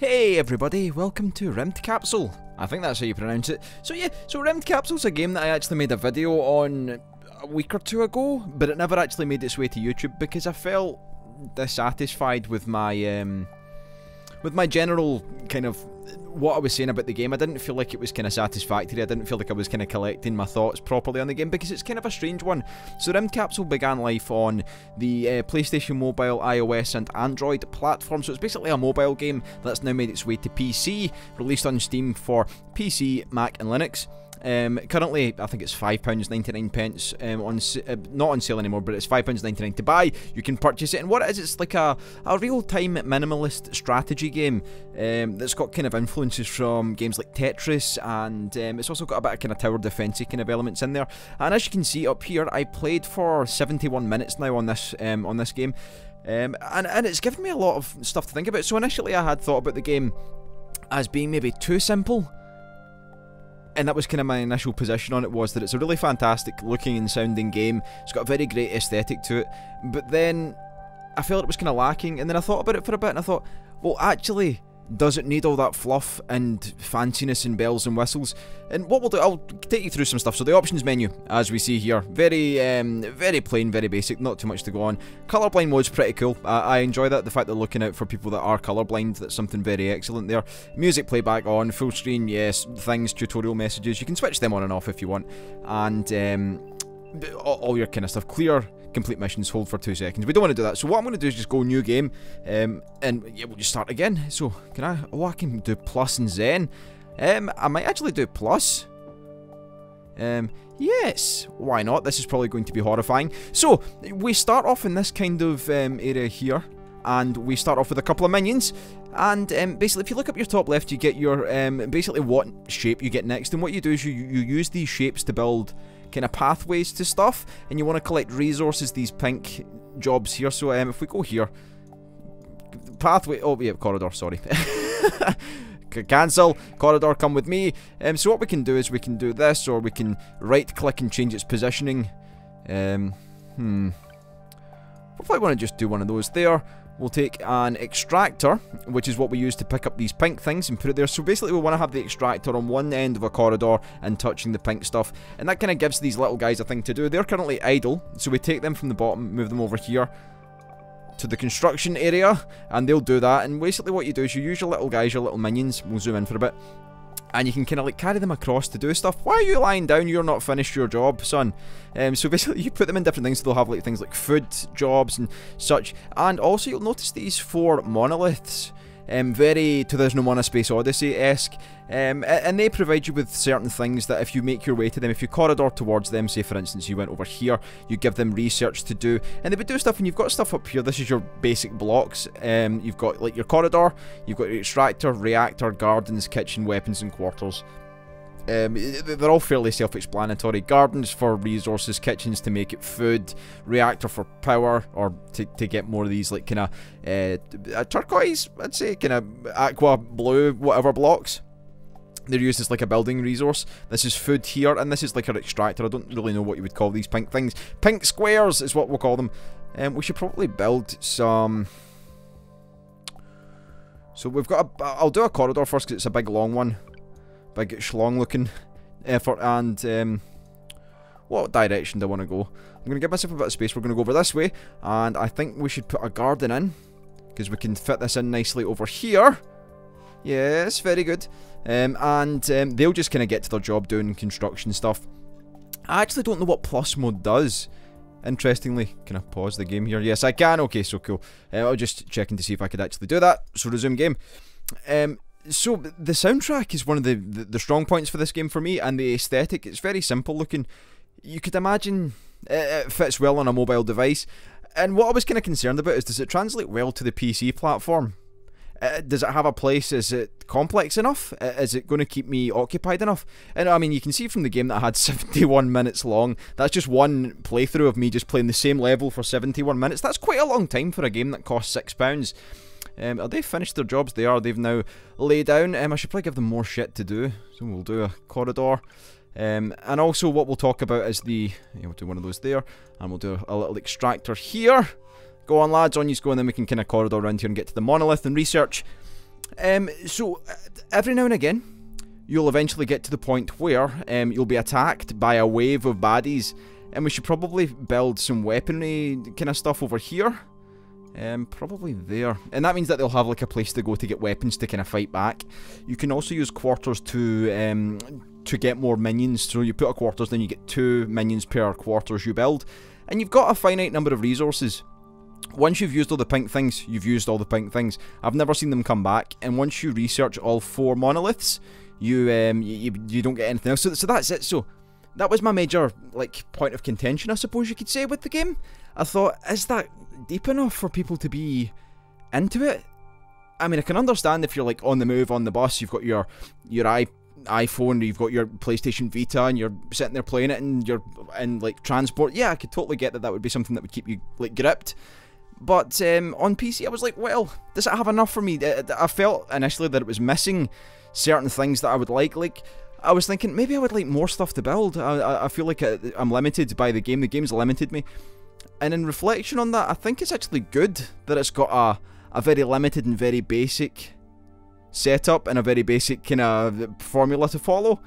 Hey everybody, welcome to rymdkapsel. I think that's how you pronounce it. So rymdkapsel's a game that I actually made a video on a week or two ago, but it never actually made its way to YouTube because I felt dissatisfied with my general kind of what I was saying about the game. I didn't feel like it was kind of satisfactory. I didn't feel like I was kind of collecting my thoughts properly on the game because it's kind of a strange one. So rymdkapsel began life on the PlayStation Mobile, iOS and Android platform. So it's basically a mobile game that's now made its way to PC, released on Steam for PC, Mac and Linux. Currently, I think it's £5.99 not on sale anymore, but it's £5.99 to buy. You can purchase it, and what it is, it's like a real-time minimalist strategy game that's got kind of influences from games like Tetris, and it's also got a bit of kind of tower defense-y kind of elements in there. And as you can see up here, I played for 71 minutes now on this game, and it's given me a lot of stuff to think about. So initially, I had thought about the game as being maybe too simple. And that was kind of my initial position on it, was that it's a really fantastic looking and sounding game. It's got a very great aesthetic to it. But then I felt it was kind of lacking, and then I thought about it for a bit and I thought, well, actually, does it need all that fluff and fanciness and bells and whistles? And what we'll do, I'll take you through some stuff. So the options menu, as we see here, very plain, very basic, not too much to go on. Colorblind mode's pretty cool. I enjoy that, the fact they're looking out for people that are colorblind. That's something very excellent there. Music playback on, full screen, yes, things, tutorial messages. You can switch them on and off if you want. And all your kind of stuff. Clear complete missions, hold for 2 seconds. We don't want to do that, so what I'm going to do is just go new game, and yeah, we'll just start again. So can I? Oh, I can do plus and zen. I might actually do plus. Yes, why not? This is probably going to be horrifying. So we start off in this kind of area here, and we start off with a couple of minions. And basically, if you look up your top left, you get your basically what shape you get next, and what you do is you use these shapes to build kind of pathways to stuff, and you want to collect resources, these pink jobs here. So if we go here, pathway, oh yeah, corridor, sorry. Cancel, corridor, come with me. So what we can do is we can do this, or we can right click and change its positioning. Probably want to just do one of those there. We'll take an extractor, which is what we use to pick up these pink things, and put it there. So basically we want to have the extractor on one end of a corridor and touching the pink stuff, and that kind of gives these little guys a thing to do. They're currently idle, so we take them from the bottom, move them over here to the construction area, and they'll do that. And basically what you do is you use your little guys, your little minions, we'll zoom in for a bit, and you can kind of like carry them across to do stuff. Why are you lying down? You're not finished your job, son. So basically you put them in different things, so they'll have like things like food jobs and such. And also you'll notice these 4 monoliths, very To There's No Mana Space Odyssey-esque, and they provide you with certain things that if you make your way to them, if you corridor towards them, say for instance you went over here, you give them research to do, and they would do stuff. And you've got stuff up here, this is your basic blocks. You've got like your corridor, you've got your extractor, reactor, gardens, kitchen, weapons and quarters. They're all fairly self-explanatory. Gardens for resources, kitchens to make it food, reactor for power, or to get more of these like kind of turquoise, I'd say, kind of aqua blue, whatever blocks. They're used as like a building resource. This is food here, and this is like our extractor. I don't really know what you would call these pink things. Pink squares is what we'll call them. We should probably build some. So we've got I'll do a corridor first because it's a big long one. Big schlong looking effort. And what direction do I want to go? I'm going to give myself a bit of space. We're going to go over this way, and I think we should put a garden in because we can fit this in nicely over here. Yes, very good. They'll just kind of get to their job doing construction stuff. I actually don't know what plus mode does. Interestingly, can I pause the game here? Yes, I can. Okay, so cool. I was just checking to see if I could actually do that. So resume game. So the soundtrack is one of the strong points for this game for me, and the aesthetic, it's very simple looking. You could imagine it fits well on a mobile device. And what I was kind of concerned about is, does it translate well to the PC platform? Does it have a place? Is it complex enough? Is it going to keep me occupied enough? And I mean, you can see from the game that I had 71 minutes long. That's just one playthrough of me just playing the same level for 71 minutes. That's quite a long time for a game that costs £6. Are they finished their jobs? They are. They've now laid down. I should probably give them more shit to do. So we'll do a corridor. And also what we'll talk about is we'll do one of those there. And we'll do a little extractor here. Go on lads, on you go, and then we can kind of corridor around here and get to the monolith and research. So every now and again, you'll eventually get to the point where you'll be attacked by a wave of baddies, and we should probably build some weaponry kind of stuff over here. Probably there. And that means that they'll have like a place to go to get weapons to kind of fight back. You can also use quarters to get more minions. So you put a quarters, then you get 2 minions per quarters you build. And you've got a finite number of resources. Once you've used all the pink things, you've used all the pink things. I've never seen them come back. And once you research all 4 monoliths, you don't get anything else. So that's it. So that was my major like point of contention, I suppose you could say, with the game. I thought, is that deep enough for people to be into it? I mean, I can understand if you're like on the move, on the bus, you've got your iPhone, you've got your PlayStation Vita, and you're sitting there playing it, and you're in like transport. Yeah, I could totally get that. That would be something that would keep you like gripped. But on PC, I was like, well, does it have enough for me? I felt initially that it was missing certain things that I would like. Like, I was thinking maybe I would like more stuff to build. I feel like I'm limited by the game. The game's limited me. And in reflection on that, I think it's actually good that it's got a very limited and very basic setup and a very basic kind of formula to follow.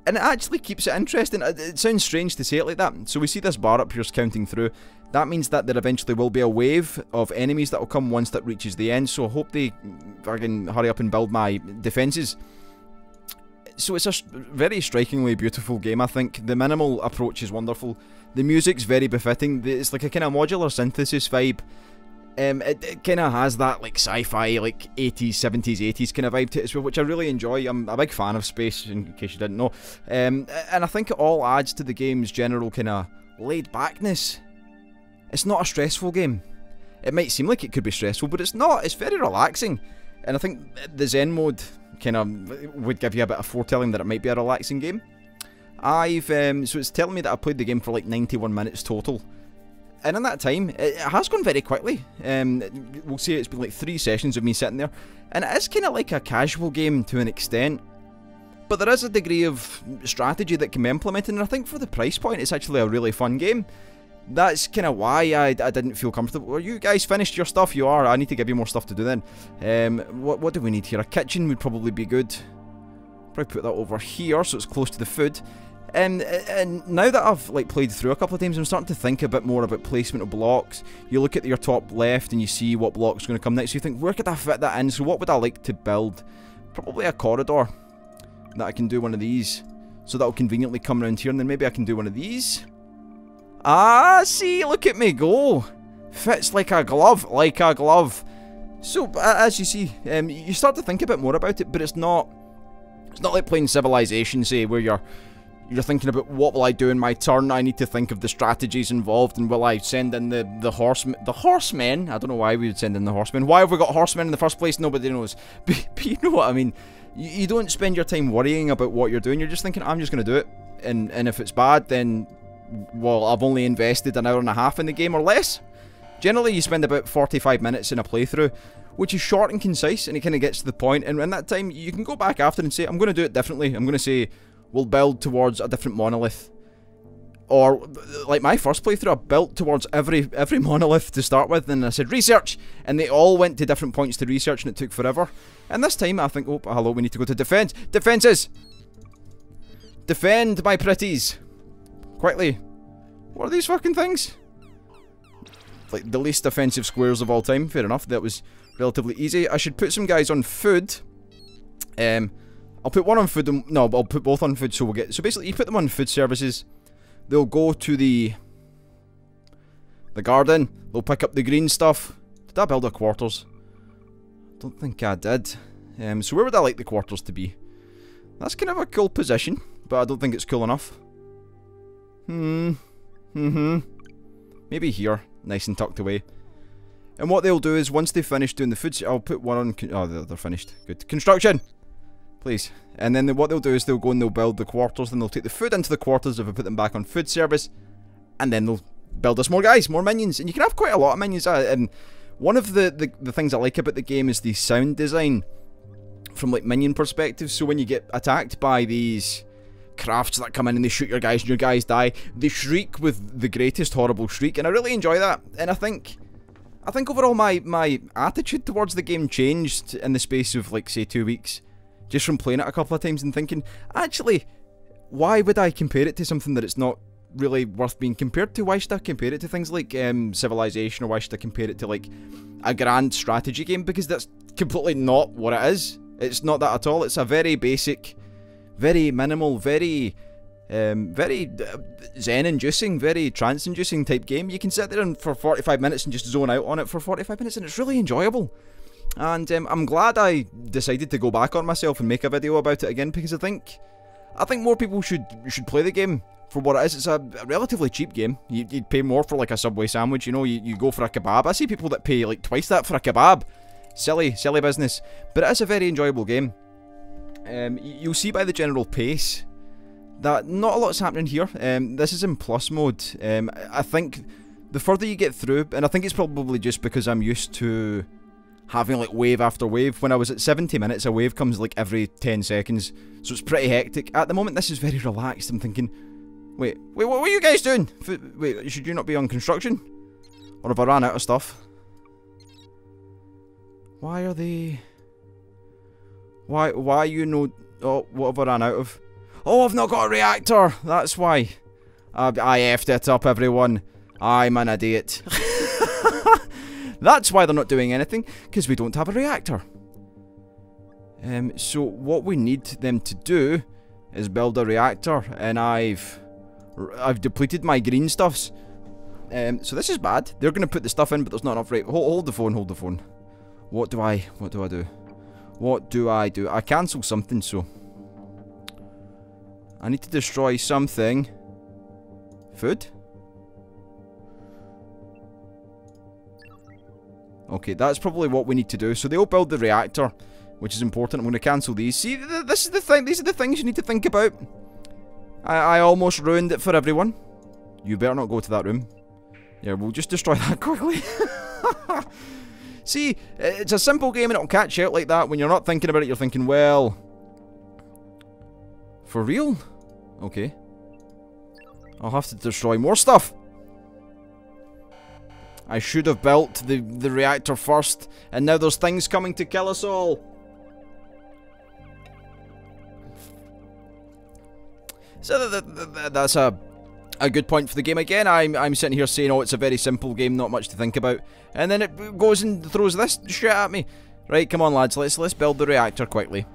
And it actually keeps it interesting. It sounds strange to say it like that. So we see this bar up here counting through. That means that there eventually will be a wave of enemies that will come once that reaches the end. So I hope they can hurry up and build my defences. So it's a very strikingly beautiful game, I think. The minimal approach is wonderful. The music's very befitting. It's like a kind of modular synthesis vibe. It kind of has that like sci-fi, like 80s, 70s, 80s kind of vibe to it as well, which I really enjoy. I'm a big fan of space, in case you didn't know. And I think it all adds to the game's general kind of laid-backness. It's not a stressful game. It might seem like it could be stressful, but it's not. It's very relaxing. And I think the Zen mode kind of would give you a bit of foretelling that it might be a relaxing game. So it's telling me that I played the game for like 91 minutes total. And in that time, it has gone very quickly. We'll say it's been like 3 sessions of me sitting there. And it is kind of like a casual game to an extent. But there is a degree of strategy that can be implemented. And I think for the price point, it's actually a really fun game. That's kind of why I didn't feel comfortable. Well, you guys finished your stuff? You are. I need to give you more stuff to do then. What do we need here? A kitchen would probably be good. Probably put that over here so it's close to the food. And now that I've like played through a couple of times, I'm starting to think a bit more about placement of blocks. You look at your top left and you see what block's going to come next. You think, where could I fit that in? So what would I like to build? Probably a corridor that I can do one of these. So that'll conveniently come around here, and then maybe I can do one of these. Ah, see, look at me go. Fits like a glove, like a glove. So, as you see, you start to think a bit more about it, but it's not like playing Civilization, say, where you're thinking about what will I do in my turn. I need to think of the strategies involved, and will I send in the horsemen? I don't know why we would send in the horsemen. Why have we got horsemen in the first place? Nobody knows. But you know what I mean. You don't spend your time worrying about what you're doing. You're just thinking, I'm just going to do it, and if it's bad, then, well, I've only invested an hour and a half in the game or less. Generally, you spend about 45 minutes in a playthrough, which is short and concise, and it kind of gets to the point. And in that time, you can go back after and say, I'm going to do it differently. I'm going to say, we'll build towards a different monolith. Or, like my first playthrough, I built towards every monolith to start with, and I said, research! And they all went to different points to research, and it took forever. And this time, I think, oh, hello, we need to go to defense. Defenses! Defend, my pretties! Quickly. What are these fucking things? Like the least offensive squares of all time. Fair enough, that was relatively easy. I should put some guys on food. I'll put one on food and, no, I'll put both on food, so we'll get, so basically you put them on food services. They'll go to the garden. They'll pick up the green stuff. Did I build a quarters? Don't think I did. So where would I like the quarters to be? That's kind of a cool position, but I don't think it's cool enough. Maybe here, nice and tucked away. And what they'll do is, once they finish doing the food, I'll put one on, oh, they're finished. Good. Construction! Please. And then what they'll do is they'll go and they'll build the quarters, then they'll take the food into the quarters if I put them back on food service, and then they'll build us more guys, more minions. And you can have quite a lot of minions. And one of the things I like about the game is the sound design from like minion perspective. So when you get attacked by these crafts that come in and they shoot your guys and your guys die, they shriek with the greatest horrible shriek, and I really enjoy that. And I think I think overall my attitude towards the game changed in the space of, like, say 2 weeks. Just from playing it a couple of times and thinking, actually, why would I compare it to something that it's not really worth being compared to? Why should I compare it to things like Civilization, or why should I compare it to, like, a grand strategy game? Because that's completely not what it is. It's not that at all. It's a very basic, very minimal, very zen-inducing, very trance-inducing type game. You can sit there and for 45 minutes and just zone out on it for 45 minutes, and it's really enjoyable. And I'm glad I decided to go back on myself and make a video about it again, because I think more people should play the game for what it is. It's a relatively cheap game. You'd pay more for, like, a Subway sandwich, you know. You go for a kebab. I see people that pay, like, twice that for a kebab. Silly business. But it is a very enjoyable game. You'll see by the general pace that not a lot's happening here. This is in plus mode. I think the further you get through, and I think it's probably just because I'm used to having, like, wave after wave. When I was at 70 minutes, a wave comes, like, every 10 seconds. So it's pretty hectic. At the moment, this is very relaxed. I'm thinking, wait, what are you guys doing? Wait, should you not be on construction? Or have I ran out of stuff? Why are they... Why you know... Oh, what have I ran out of? Oh, I've not got a reactor! That's why. I effed it up, everyone. I'm an idiot. That's why they're not doing anything, because we don't have a reactor. So what we need them to do is build a reactor, and I've depleted my green stuffs. So this is bad. They're going to put the stuff in, but there's not enough. Right, hold the phone. What do I do? I cancel something, so I need to destroy something. Food? Okay, that's probably what we need to do. So they'll build the reactor, which is important. I'm going to cancel these. See, this is the thing. These are the things you need to think about. I almost ruined it for everyone. You better not go to that room. Yeah, we'll just destroy that quickly. See, it's a simple game and it'll catch you out like that. When you're not thinking about it, you're thinking, well... For real? Okay. I'll have to destroy more stuff. I should have built the reactor first, and now there's things coming to kill us all. So that's a good point for the game. Again, I'm sitting here saying, oh, it's a very simple game, not much to think about, and then it goes and throws this shit at me. Right, come on, lads, let's build the reactor quickly.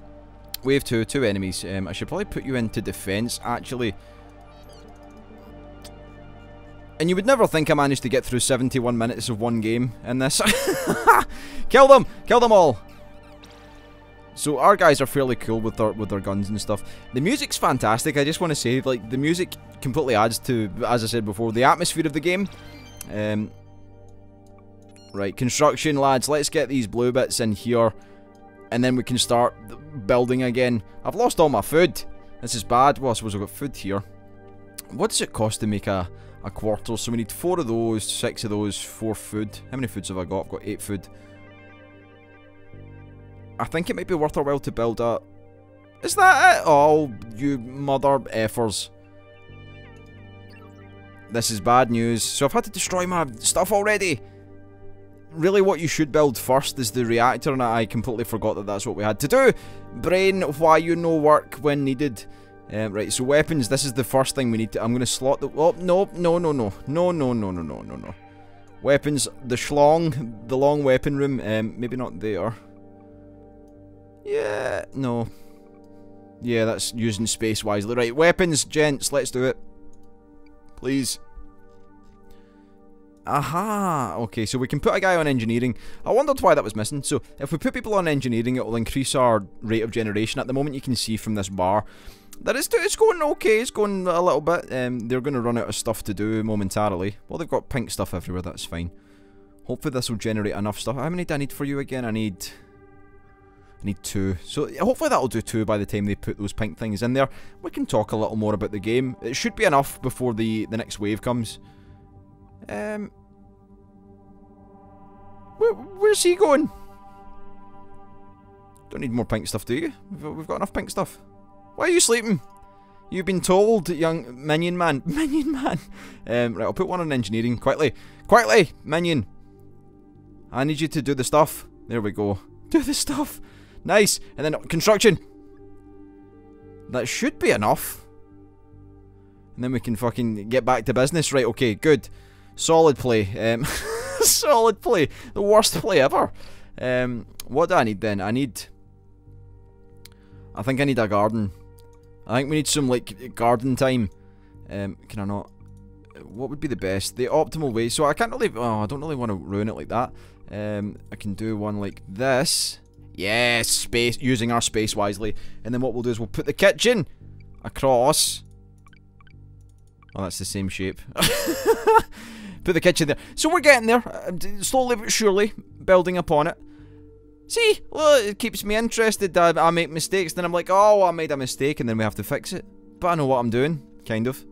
Wave 2, 2 enemies. I should probably put you into defense, actually. And you would never think I managed to get through 71 minutes of one game in this. Kill them! Kill them all! So our guys are fairly cool with their guns and stuff. The music's fantastic. I just want to say, like, the music completely adds to, as I said before, the atmosphere of the game. Right, construction, lads. Let's get these blue bits in here, and then we can start building again. I've lost all my food. This is bad. Well, I suppose I've got food here. What does it cost to make a quarter? So we need 4 of those, 6 of those, 4 food. How many foods have I got? I've got 8 food. I think it might be worth our while to build a... Is that it? Oh, you mother effers. This is bad news. So I've had to destroy my stuff already. Really, what you should build first is the reactor, and I completely forgot that that's what we had to do. Brain, why you no work when needed. Right, so weapons, this is the first thing we need to... I'm going to slot the... Oh, no. Weapons, the schlong, the long weapon room, maybe not there. Yeah, no. Yeah, that's using space wisely. Right, weapons, gents, let's do it. Please. Aha! Okay, so we can put a guy on engineering. I wondered why that was missing. So, if we put people on engineering, it will increase our rate of generation. At the moment, you can see from this bar that it's going okay. It's going a little bit. They're going to run out of stuff to do momentarily. Well, they've got pink stuff everywhere. That's fine. Hopefully, this will generate enough stuff. How many do I need for you again? I need 2. So, hopefully, that'll do 2 by the time they put those pink things in there. We can talk a little more about the game. It should be enough before the next wave comes. Where's he going? Don't need more pink stuff, do you? We've got enough pink stuff. Why are you sleeping? You've been told, young minion man. Minion man. Right, I'll put one on engineering. Quickly, minion. I need you to do the stuff. There we go. Do the stuff. Nice. And then construction. That should be enough. And then we can fucking get back to business. Right, okay, good. Solid play. Solid play. The worst play ever. What do I need then? I think I need a garden. I think we need some, like, garden time. Can I not? What would be the best? The optimal way. So I can't really... Oh, I don't really want to ruin it like that. I can do one like this. Yes, space. Using our space wisely. And then what we'll do is we'll put the kitchen across. Oh, that's the same shape. Put the kitchen there. So we're getting there. Slowly but surely. Building upon it. See? Well, it keeps me interested. I make mistakes. Then I'm like, oh, I made a mistake. And then we have to fix it. But I know what I'm doing. Kind of.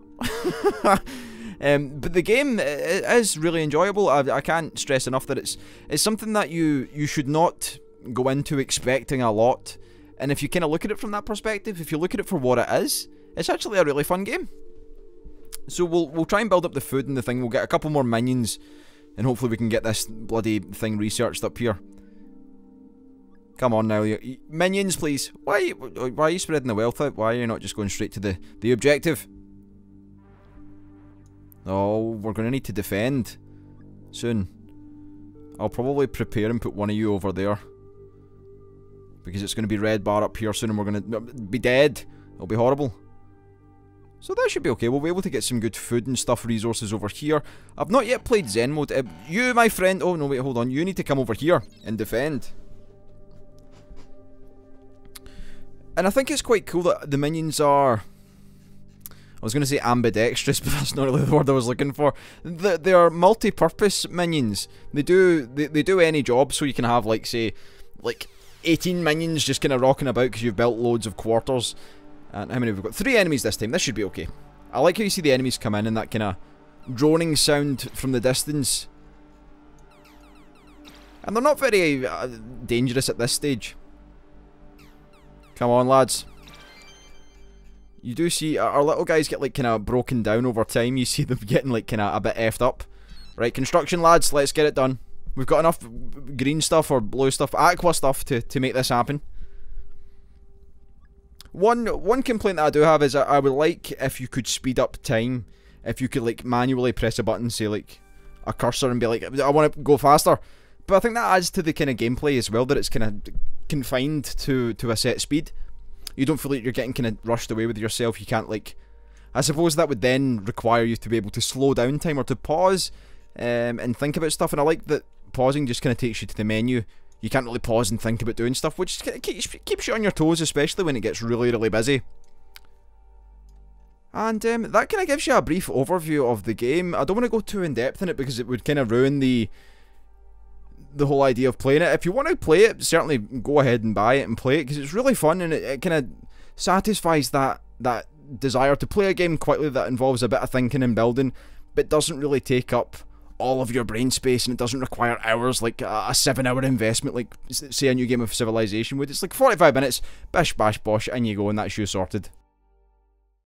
But the game is really enjoyable. I can't stress enough that it's something that you should not go into expecting a lot. And if you kind of look at it from that perspective, if you look at it for what it is, it's actually a really fun game. So we'll try and build up the food and the thing. We'll get a couple more minions, and hopefully we can get this bloody thing researched up here. Come on now, minions, please. Why are you spreading the wealth out? Why are you not just going straight to the objective? Oh, we're going to need to defend soon. I'll probably prepare and put one of you over there, because it's going to be red bar up here soon and we're going to be dead. It'll be horrible. So that should be okay. We'll be able to get some good food and stuff, resources over here. I've not yet played Zen mode. You, my friend... Oh, no, wait, hold on. You need to come over here and defend. And I think it's quite cool that the minions are... I was going to say ambidextrous, but that's not really the word I was looking for. They are multi-purpose minions. They do any job, so you can have, like, say, like 18 minions just kind of rocking about because you've built loads of quarters. And how many have we got? 3 enemies this time. This should be okay. I like how you see the enemies come in and that kind of droning sound from the distance. And they're not very dangerous at this stage. Come on, lads. You do see our little guys get like kind of broken down over time. You see them getting like kind of a bit effed up. Right, construction, lads. Let's get it done. We've got enough green stuff or blue stuff, aqua stuff to make this happen. One complaint that I do have is I would like if you could speed up time. If you could like manually press a button, say like a cursor, and be like, I want to go faster. But I think that adds to the kind of gameplay as well, that it's kind of confined to a set speed. You don't feel like you're getting kind of rushed away with yourself. You can't like... I suppose that would then require you to be able to slow down time or to pause and think about stuff. And I like that pausing just kind of takes you to the menu. You can't really pause and think about doing stuff, which keeps you on your toes, especially when it gets really, really busy. And that kind of gives you a brief overview of the game. I don't want to go too in-depth in it because it would kind of ruin the whole idea of playing it. If you want to play it, certainly go ahead and buy it and play it, because it's really fun and it kind of satisfies that desire to play a game quickly that involves a bit of thinking and building, but doesn't really take up all of your brain space, and it doesn't require hours, like a 7-hour investment, like say a new game of Civilization would. It's like 45 minutes, bish bash bosh, and you go, and that's you sorted.